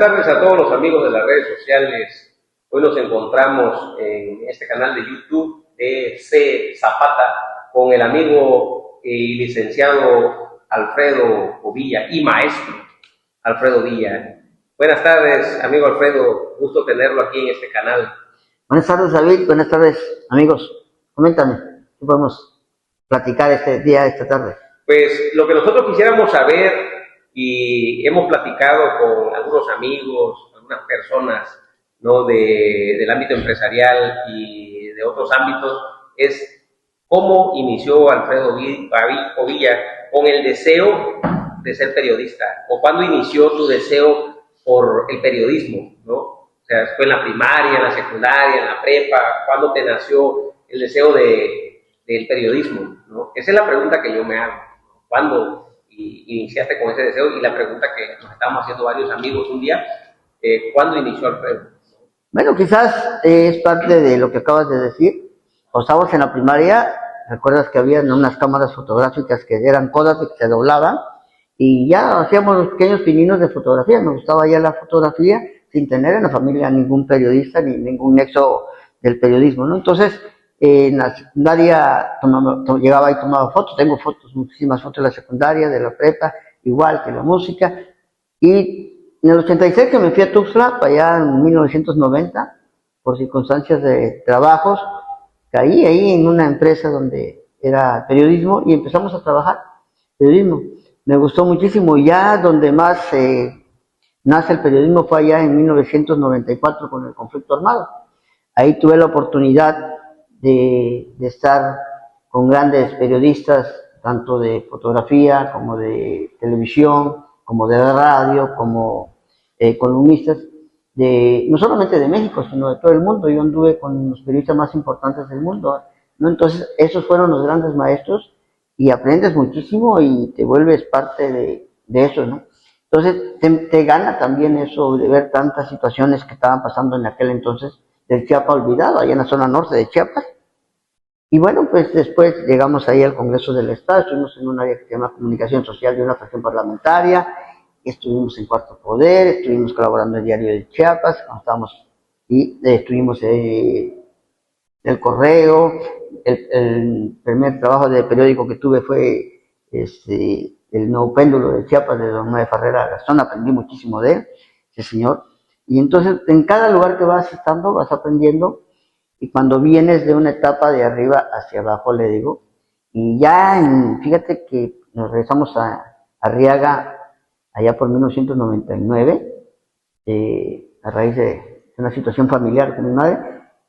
tardes a todos los amigos de las redes sociales. Hoy nos encontramos en este canal de YouTube de C. Zapata con el amigo y licenciado Alfredo Ovilla y maestro Alfredo Villa. Buenas tardes, amigo Alfredo, gusto tenerlo aquí en este canal. Buenas tardes, David, buenas tardes, amigos. Coméntame, ¿qué podemos platicar este día, esta tarde? Pues lo que nosotros quisiéramos saber, y hemos platicado con algunos amigos, algunas personas, ¿no?, del ámbito empresarial y de otros ámbitos, es cómo inició Alfredo Ovilla con el deseo de ser periodista, o cuándo inició tu deseo por el periodismo, ¿no? O sea, ¿fue en la primaria, en la secundaria, en la prepa? ¿Cuándo te nació el deseo del periodismo, ¿no? Esa es la pregunta que yo me hago, ¿no? ¿Cuándo iniciaste con ese deseo? Y la pregunta que nos estábamos haciendo varios amigos un día, ¿cuándo inició Alfredo? Bueno, quizás es parte de lo que acabas de decir. Cuando estábamos en la primaria, recuerdas que había unas cámaras fotográficas que eran Kodak que se doblaban, y ya hacíamos los pequeños pininos de fotografía. Me gustaba ya la fotografía sin tener en la familia ningún periodista ni ningún nexo del periodismo, ¿no? Entonces, en la secundaria llegaba y tomaba fotos. Tengo fotos, muchísimas fotos de la secundaria, de la prepa, igual que la música. Y en el 86 que me fui a Tuxtla, para allá en 1990, por circunstancias de trabajos, caí ahí en una empresa donde era periodismo y empezamos a trabajar periodismo. Me gustó muchísimo. Ya donde más nace el periodismo fue allá en 1994 con el conflicto armado. Ahí tuve la oportunidad de estar con grandes periodistas, tanto de fotografía como de televisión, como de radio, como columnistas, no solamente de México, sino de todo el mundo. Yo anduve con los periodistas más importantes del mundo, ¿no? Entonces, esos fueron los grandes maestros, y aprendes muchísimo y te vuelves parte de eso, ¿no? Entonces, te gana también eso de ver tantas situaciones que estaban pasando en aquel entonces del Chiapas olvidado, allá en la zona norte de Chiapas. Y bueno, pues después llegamos ahí al Congreso del Estado, estuvimos en un área que se llama Comunicación Social de una fracción parlamentaria, estuvimos en Cuarto Poder, estuvimos colaborando en el Diario de Chiapas, y estuvimos el Correo. El primer trabajo de periódico que tuve fue el Nuevo Péndulo de Chiapas, de don Noé Farrera Gastón. Aprendí muchísimo de él, ese señor. Y entonces, en cada lugar que vas estando, vas aprendiendo, y cuando vienes de una etapa de arriba hacia abajo, le digo, y ya, fíjate que nos regresamos a Arriaga allá por 1999, a raíz de una situación familiar con mi madre,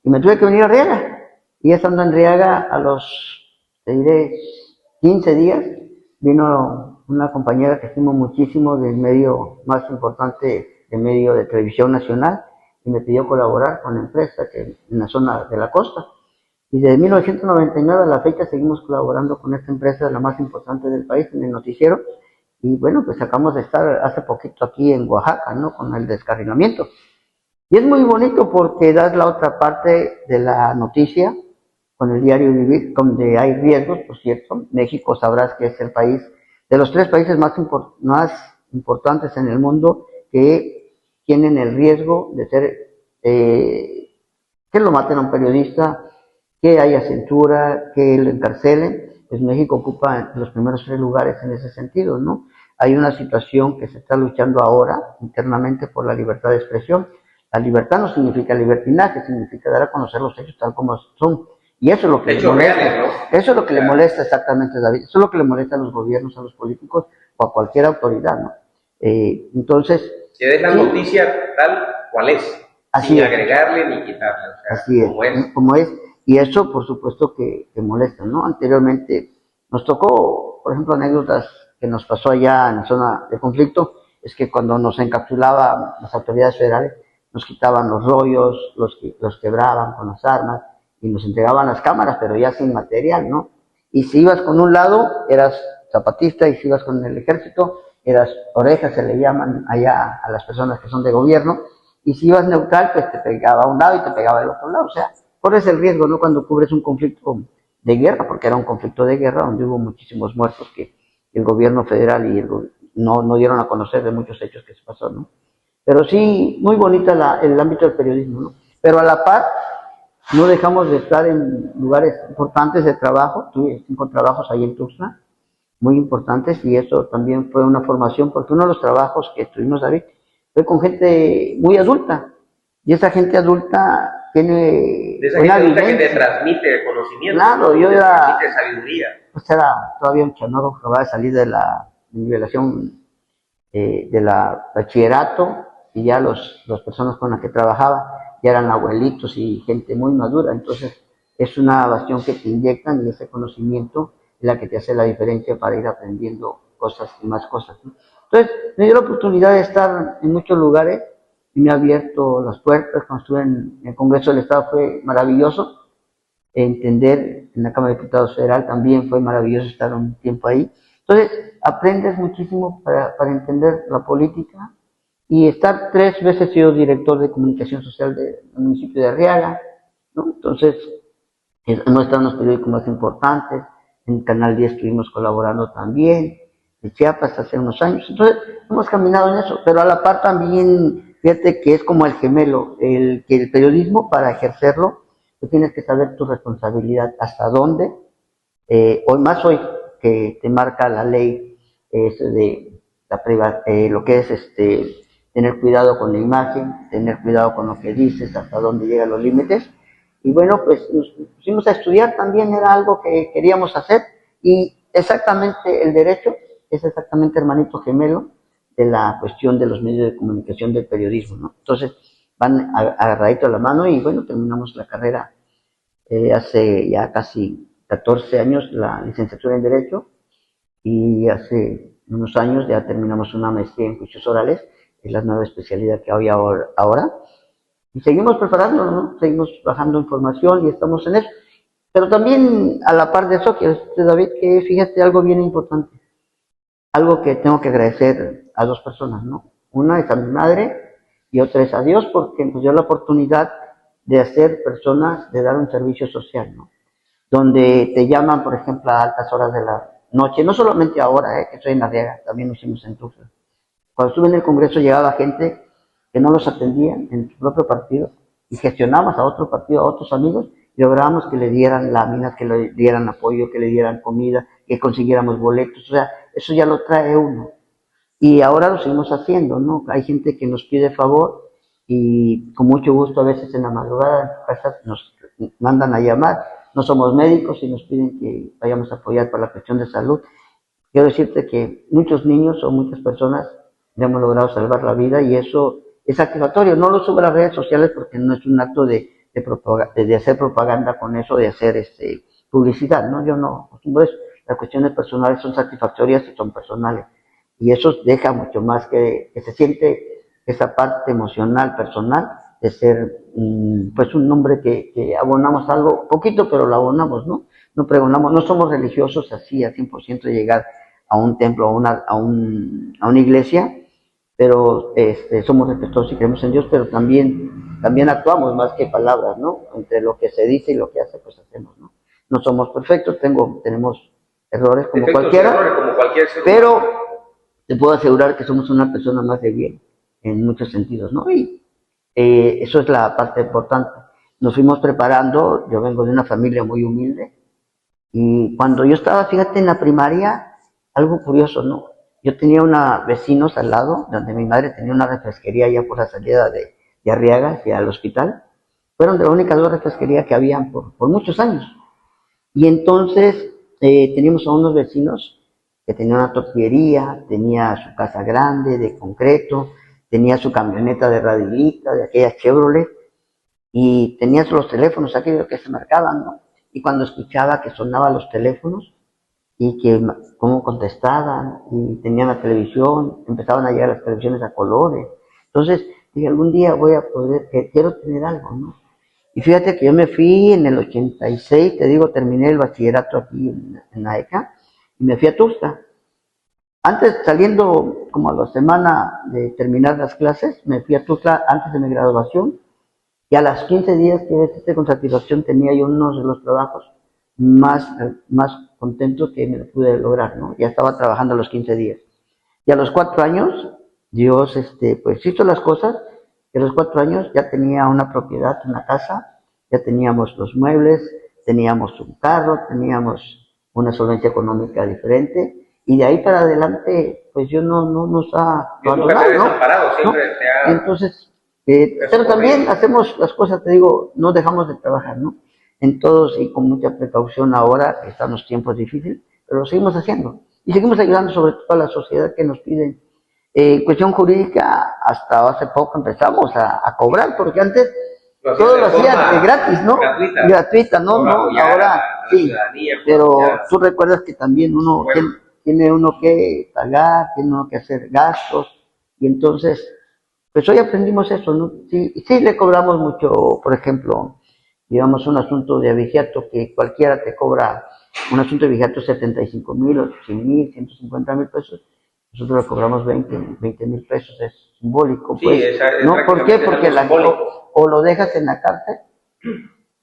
y me tuve que venir a Arriaga. Y estando en Arriaga, a los, te diré, 15 días, vino una compañera que estimo muchísimo del medio más importante, del medio de televisión nacional, y me pidió colaborar con la empresa en la zona de la costa. Y desde 1999 a la fecha seguimos colaborando con esta empresa, la más importante del país, en el noticiero. Y bueno, pues acabamos de estar hace poquito aquí en Oaxaca, ¿no?, con el descarrilamiento. Y es muy bonito porque das la otra parte de la noticia con el diario Vivir, donde hay riesgos, por cierto. México, sabrás que es el país, de los 3 países más importantes en el mundo, que tienen el riesgo de ser, que lo maten a un periodista, que haya censura, que lo encarcelen. Pues México ocupa los primeros 3 lugares en ese sentido, ¿no? Hay una situación que se está luchando ahora internamente por la libertad de expresión. La libertad no significa libertinaje, significa dar a conocer los hechos tal como son. Y eso es lo que le molesta, reales, ¿no? Eso es lo que le molesta exactamente, David. Eso es lo que le molesta a los gobiernos, a los políticos o a cualquier autoridad, ¿no? Entonces, que es la noticia tal cual es, así sin es, agregarle ni quitarle, o sea, así como es. Y eso, por supuesto, que molesta, ¿no? Anteriormente nos tocó, por ejemplo, anécdotas que nos pasó allá en la zona de conflicto, es que cuando nos encapsulaban las autoridades federales, nos quitaban los rollos, los quebraban con las armas, y nos entregaban las cámaras, pero ya sin material, ¿no? Y si ibas con un lado, eras zapatista, y si ibas con el ejército, eras orejas, se le llaman allá a las personas que son de gobierno, y si ibas neutral, pues te pegaba a un lado y te pegaba del otro lado. O sea, corres el riesgo, ¿no?, cuando cubres un conflicto de guerra, porque era un conflicto de guerra donde hubo muchísimos muertos que el gobierno federal y no dieron a conocer, de muchos hechos que se pasó, ¿no? Pero sí, muy bonita el ámbito del periodismo, ¿no? Pero a la par, no dejamos de estar en lugares importantes de trabajo. Tuve 5 trabajos ahí en Tuxtla, muy importantes, y eso también fue una formación, porque uno de los trabajos que tuvimos, David, fue con gente muy adulta, y esa gente adulta tiene de esa gente adulta que te transmite conocimiento, claro, yo te era, transmite sabiduría. pues era todavía un chamaco que acababa de salir de la nivelación de la bachillerato, y ya las personas con las que trabajaba ya eran abuelitos y gente muy madura. Entonces es una bastión que te inyectan, y ese conocimiento es la que te hace la diferencia para ir aprendiendo cosas y más cosas, ¿no? Entonces me dio la oportunidad de estar en muchos lugares y me ha abierto las puertas. Cuando estuve en el Congreso del Estado fue maravilloso entender, en la Cámara de Diputados Federal también fue maravilloso estar un tiempo ahí. Entonces, aprendes muchísimo para entender la política, y estar 3 veces sido director de comunicación social del municipio de Arriaga, ¿no? Entonces, hemos estado en los periódicos más importantes, en Canal 10 estuvimos colaborando también, en Chiapas hace unos años. Entonces, hemos caminado en eso, pero a la par también, fíjate que es como el gemelo, que el periodismo, para ejercerlo, tú tienes que saber tu responsabilidad, hasta dónde, hoy más hoy que te marca la ley de lo que es tener cuidado con la imagen, tener cuidado con lo que dices, hasta dónde llegan los límites. Y bueno, pues nos pusimos a estudiar, también era algo que queríamos hacer, y exactamente el derecho es exactamente hermanito gemelo de la cuestión de los medios de comunicación, del periodismo, ¿no? Entonces van agarraditos a la mano, y bueno, terminamos la carrera hace ya casi 14 años la licenciatura en Derecho, y hace unos años ya terminamos una maestría en juicios orales, es la nueva especialidad que hay ahora, y seguimos preparándonos, ¿no? Seguimos bajando información y estamos en eso. Pero también a la par de eso, que David, que fíjate algo bien importante, algo que tengo que agradecer a 2 personas, ¿no? Una es a mi madre y otra es a Dios, porque nos dio la oportunidad de hacer personas, de dar un servicio social, ¿no? Donde te llaman, por ejemplo, a altas horas de la noche, no solamente ahora, que estoy en Arriaga, también lo hicimos en Tuxtla. Cuando estuve en el Congreso llegaba gente que no los atendía en su propio partido, y gestionamos a otro partido, a otros amigos, y lográbamos que le dieran láminas, que le dieran apoyo, que le dieran comida, que consiguiéramos boletos. O sea, eso ya lo trae uno. Y ahora lo seguimos haciendo, ¿no? Hay gente que nos pide favor, y con mucho gusto a veces en la madrugada en tu casa nos mandan a llamar. No somos médicos y nos piden que vayamos a apoyar para la cuestión de salud. Quiero decirte que muchos niños o muchas personas le hemos logrado salvar la vida, y eso es satisfactorio. No lo subo a las redes sociales porque no es un acto de hacer propaganda con eso, de hacer publicidad, ¿no? Yo no acostumbro eso. Las cuestiones personales son satisfactorias y son personales. Y eso deja mucho más, que se siente esa parte emocional, personal, de ser pues un nombre que abonamos algo, poquito, pero lo abonamos, ¿no? No pregonamos, no somos religiosos así a 100% de llegar a un templo, a una iglesia, pero somos respetuosos y creemos en Dios, pero también actuamos más que palabras, ¿no? Entre lo que se dice y lo que hace, pues hacemos, ¿no? No somos perfectos, tenemos errores como cualquiera, errores como cualquier ser humano, pero te puedo asegurar que somos una persona más de bien en muchos sentidos, ¿no? Y eso es la parte importante. Nos fuimos preparando, yo vengo de una familia muy humilde, y cuando yo estaba, fíjate, en la primaria, algo curioso, ¿no? Yo tenía vecinos al lado, donde mi madre tenía una refresquería ya por la salida de Arriaga hacia el hospital. Fueron de las únicas 2 refresquerías que habían por muchos años. Y entonces teníamos a unos vecinos que tenían una tortillería, tenía su casa grande de concreto, tenía su camioneta de radilita, de aquellas Chevrolet, y tenía los teléfonos aquellos que se marcaban, ¿no? Y cuando escuchaba que sonaban los teléfonos, y que cómo contestaban, y tenían la televisión, empezaban a llegar las televisiones a colores. Entonces dije, algún día voy a poder, quiero tener algo, ¿no? Y fíjate que yo me fui en el 86, te digo, terminé el bachillerato aquí en la ECA, y me fui a Tuxtla. Antes, saliendo como a la semana de terminar las clases, me fui a Tuxtla antes de mi graduación, y a las 15 días que con satisfacción tenía yo uno de los trabajos más contentos que me pude lograr, ¿no? Ya estaba trabajando a los 15 días. Y a los 4 años Dios, pues hizo las cosas, que a los 4 años ya tenía una propiedad, una casa, ya teníamos los muebles, teníamos un carro, teníamos una solvencia económica diferente, y de ahí para adelante, pues Dios no nos ha Dios nunca te ha abandonado, ¿no? desamparado, ¿No? siempre te ha Entonces, pero también hacemos las cosas, te digo, no dejamos de trabajar, ¿no? En todos y con mucha precaución ahora, que están los tiempos difíciles, pero lo seguimos haciendo. Y seguimos ayudando sobre todo a la sociedad que nos piden. Cuestión jurídica, hasta hace poco empezamos a cobrar, porque antes todo lo hacían gratis, ¿no? Gratuita, ¿no? Ahora sí, pero tú recuerdas que también uno tiene uno que pagar, tiene uno que hacer gastos, y entonces, pues hoy aprendimos eso, ¿no? Sí, sí le cobramos mucho, por ejemplo, digamos un asunto de abigeato que cualquiera te cobra, un asunto de abigeato 75,000, 100,000, 150,000 pesos, nosotros le cobramos 20,000 pesos, es simbólico, pues, sí, ¿no? ¿Por qué? Porque o lo dejas en la cárcel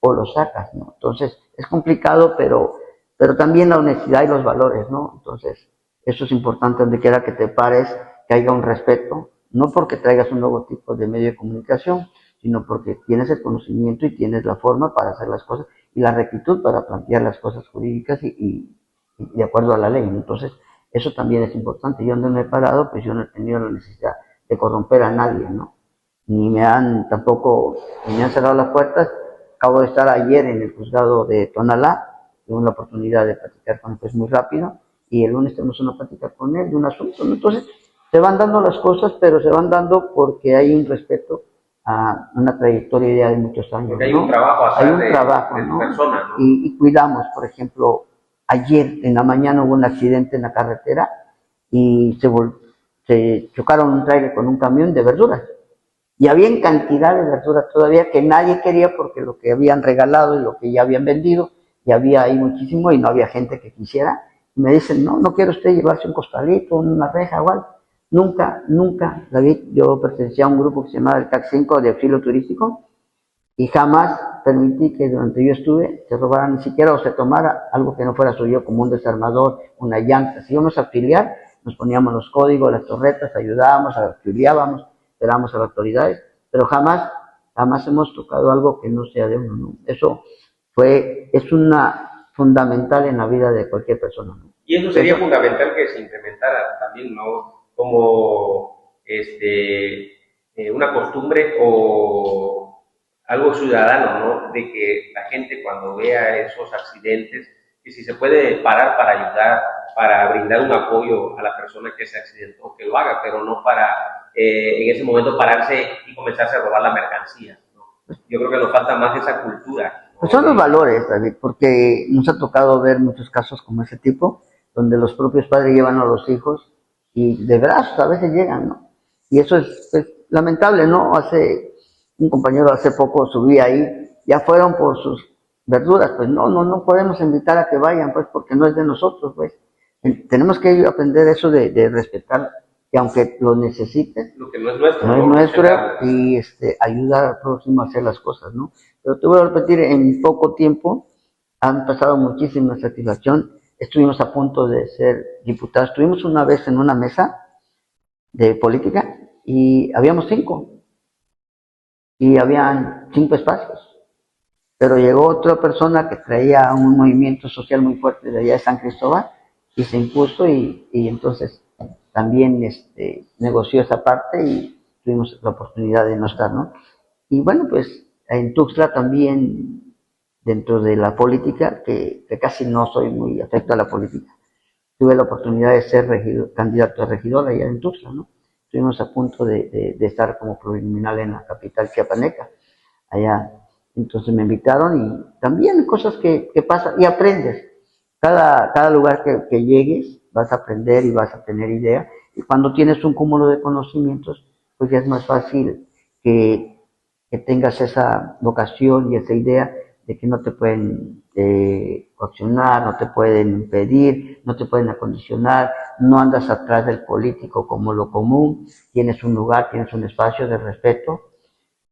o lo sacas, ¿no? Entonces, es complicado, pero también la honestidad y los valores, ¿no? Entonces, eso es importante donde quiera que te pares, que haya un respeto, no porque traigas un nuevo tipo de medio de comunicación, sino porque tienes el conocimiento y tienes la forma para hacer las cosas y la rectitud para plantear las cosas jurídicas y de acuerdo a la ley. Entonces, eso también es importante. Yo donde me he parado, pues yo no he tenido la necesidad de corromper a nadie, ¿no? Ni me han cerrado las puertas. Acabo de estar ayer en el juzgado de Tonalá, tuve la oportunidad de platicar con él pues muy rápido, y el lunes tenemos una plática con él de un asunto, ¿no? Entonces, se van dando las cosas, pero se van dando porque hay un respeto a una trayectoria ya de muchos años, porque hay ¿no? un trabajo, Hay un trabajo, de ¿no? persona, ¿no? Y cuidamos, por ejemplo, ayer en la mañana hubo un accidente en la carretera y se chocaron un trailer con un camión de verduras. Y había en cantidad de verduras todavía que nadie quería porque lo que habían regalado y lo que ya habían vendido, y había ahí muchísimo y no había gente que quisiera. Y me dicen, no quiere usted llevarse un costalito, una reja o algo. Nunca, David, yo pertenecía a un grupo que se llamaba el CAC 5 de auxilio turístico, y jamás permití que durante yo estuve se robara ni siquiera o se tomara algo que no fuera suyo, como un desarmador, una llanta. Si íbamos a afiliar, nos poníamos los códigos, las torretas, ayudábamos, auxiliábamos, esperábamos a las autoridades, pero jamás hemos tocado algo que no sea de uno, ¿no? Eso es una fundamental en la vida de cualquier persona, ¿no? Y eso sería fundamental que se implementara también, ¿no? Como una costumbre o algo ciudadano, ¿no? De que la gente cuando vea esos accidentes, que si se puede parar para ayudar, para brindar un apoyo a la persona que se accidentó, que lo haga, pero no para en ese momento pararse y comenzarse a robar la mercancía, ¿no? Yo creo que nos falta más esa cultura, ¿no? Pues son los valores, David, porque nos ha tocado ver muchos casos como ese tipo, donde los propios padres llevan a los hijos y de brazos a veces llegan, ¿no? Y eso es pues, lamentable, ¿no? Un compañero hace poco subía ahí, ya fueron por sus verduras, pues no podemos invitar a que vayan, pues porque no es de nosotros, pues. Tenemos que aprender eso de respetar, que aunque lo necesites, lo que no es nuestro, no es nuestro, y ayudar al próximo a hacer las cosas, ¿no? Pero te voy a repetir, en poco tiempo han pasado muchísima satisfacción. Estuvimos a punto de ser diputados. Estuvimos una vez en una mesa de política y habíamos 5 y habían 5 espacios. Pero llegó otra persona que traía un movimiento social muy fuerte de allá de San Cristóbal y se impuso y entonces también negoció esa parte y tuvimos la oportunidad de no estar, ¿no? Y bueno, pues en Tuxtla también, dentro de la política, que casi no soy muy afecto a la política, tuve la oportunidad de ser candidato a regidor allá en Tuxtla, ¿no? Estuvimos a punto de estar como plurinominal en la capital chiapaneca, allá. Entonces me invitaron y también cosas que pasan y aprendes. Cada lugar que llegues vas a aprender y vas a tener idea. Y cuando tienes un cúmulo de conocimientos, pues ya es más fácil que tengas esa vocación y esa idea de que no te pueden coaccionar, no te pueden impedir, no te pueden acondicionar, no andas atrás del político como lo común, tienes un lugar, tienes un espacio de respeto,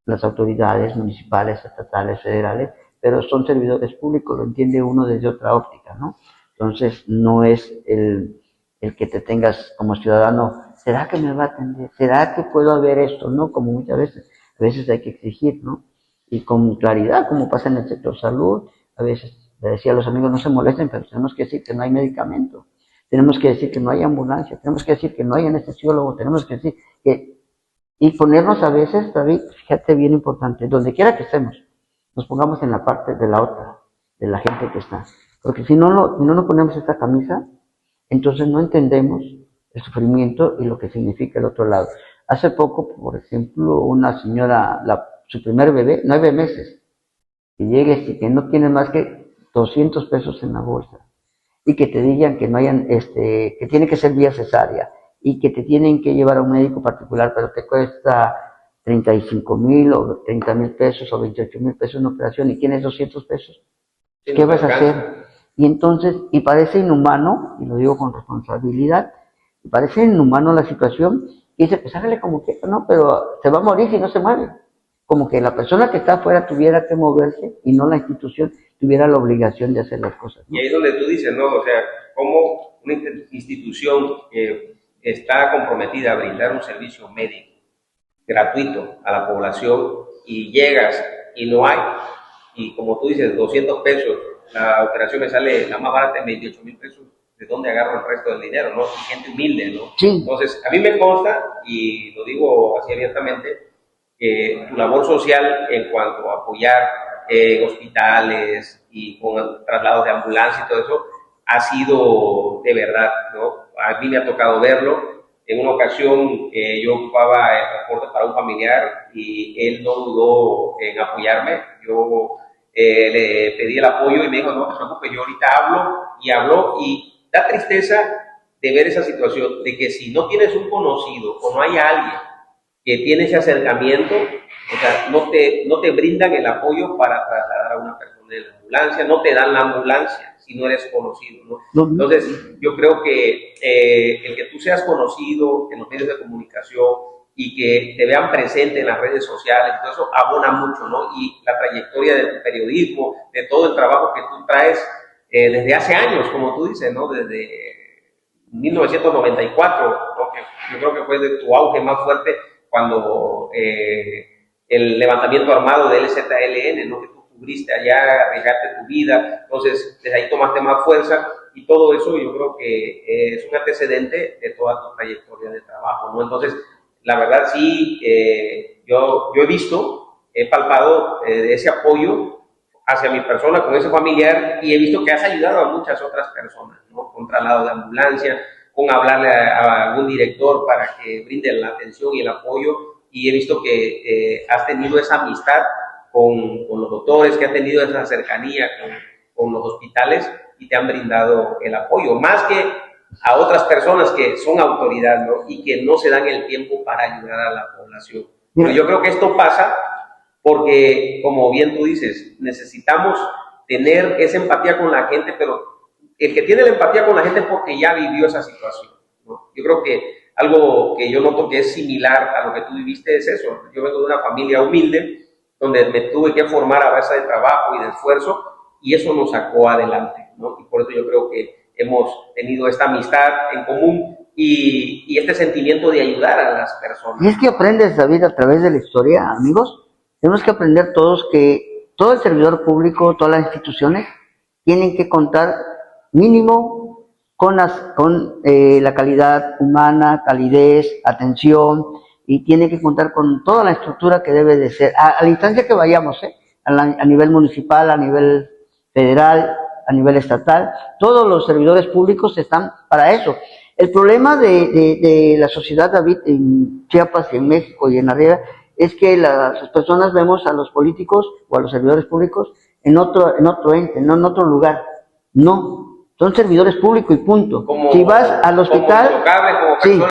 las autoridades municipales, estatales, federales, pero son servidores públicos, lo entiende uno desde otra óptica, ¿no? Entonces, no es el que te tengas como ciudadano ¿será que me va a atender? ¿Será que puedo haber esto? ¿No? Como muchas veces. A veces hay que exigir, ¿no? Y con claridad, como pasa en el sector salud. A veces le decía a los amigos, no se molesten, pero tenemos que decir que no hay medicamento. Tenemos que decir que no hay ambulancia. Tenemos que decir que no hay anestesiólogo. Tenemos que decir que... Y ponernos a veces, David, fíjate bien importante, donde quiera que estemos, nos pongamos en la parte de la otra, de la gente que está. Porque si no nos ponemos esta camisa, entonces no entendemos el sufrimiento y lo que significa el otro lado. Hace poco, por ejemplo, una señora, su primer bebé, 9 meses, que llegue y que no tiene más que 200 pesos en la bolsa, y que te digan que no hayan, que tiene que ser vía cesárea, y que te tienen que llevar a un médico particular, pero te cuesta 35,000 o 30,000 pesos o 28,000 pesos una operación, y tienes 200 pesos. Sí, ¿Qué no vas a alcanza. hacer? Y entonces, y parece inhumano, y lo digo con responsabilidad, y parece inhumano la situación, y dice, pues hágale como quiera, ¿no? Pero se va a morir si no se mueve. Como que la persona que está afuera tuviera que moverse y no la institución tuviera la obligación de hacer las cosas, ¿no? Y ahí es donde tú dices, ¿no? O sea, cómo una institución está comprometida a brindar un servicio médico gratuito a la población y llegas y no hay, y como tú dices, 200 pesos, la operación me sale la más barata en 28,000 pesos, ¿de dónde agarro el resto del dinero, no? Y gente humilde, ¿no? Sí. Entonces, a mí me consta, y lo digo así abiertamente, que tu labor social en cuanto a apoyar hospitales y con traslados de ambulancia y todo eso, ha sido de verdad, ¿no? A mí me ha tocado verlo. En una ocasión yo ocupaba el transporte para un familiar y él no dudó en apoyarme. Yo le pedí el apoyo y me dijo, no te preocupes, yo ahorita hablo, y habló, y da tristeza de ver esa situación, de que si no tienes un conocido o no hay alguien que tiene ese acercamiento, o sea, no te brindan el apoyo para trasladar a una persona en la ambulancia, no te dan la ambulancia si no eres conocido, ¿no? Entonces, yo creo que el que tú seas conocido en los medios de comunicación y que te vean presente en las redes sociales, todo eso abona mucho, ¿no? Y la trayectoria del periodismo, de todo el trabajo que tú traes desde hace años, como tú dices, ¿no? Desde 1994, ¿no? Que yo creo que fue de tu auge más fuerte cuando el levantamiento armado del ZLN, ¿no? Que tú cubriste allá, arriesgaste tu vida, entonces desde ahí tomaste más fuerza, y todo eso yo creo que es un antecedente de toda tu trayectoria de trabajo, ¿no? Entonces, la verdad sí, yo he visto, he palpado ese apoyo hacia mi persona con ese familiar, y he visto que has ayudado a muchas otras personas, ¿no? Con traslado de ambulancia, con hablarle a algún director para que brinde la atención y el apoyo, y he visto que has tenido esa amistad con los doctores, que has tenido esa cercanía con los hospitales, y te han brindado el apoyo, más que a otras personas que son autoridad, ¿no? Y que no se dan el tiempo para ayudar a la población. Pero yo creo que esto pasa porque, como bien tú dices, necesitamos tener esa empatía con la gente, pero el que tiene la empatía con la gente es porque ya vivió esa situación, ¿no? Yo creo que algo que yo noto que es similar a lo que tú viviste es eso. Yo vengo de una familia humilde, donde me tuve que formar a base de trabajo y de esfuerzo, y eso nos sacó adelante, ¿no? Y por eso yo creo que hemos tenido esta amistad en común y este sentimiento de ayudar a las personas. Y es que aprendes, David, a través de la historia, amigos. Tenemos que aprender todos que todo el servidor público, todas las instituciones, tienen que contar mínimo con la calidad humana, calidez, atención, y tiene que contar con toda la estructura que debe de ser, a la instancia que vayamos, a nivel municipal, a nivel federal, a nivel estatal. Todos los servidores públicos están para eso. El problema de la sociedad, David, en Chiapas, en México y en arriba, es que las personas vemos a los políticos o a los servidores públicos en otro ente, no en otro lugar. No, son servidores públicos y punto. Si vas al hospital, como sí,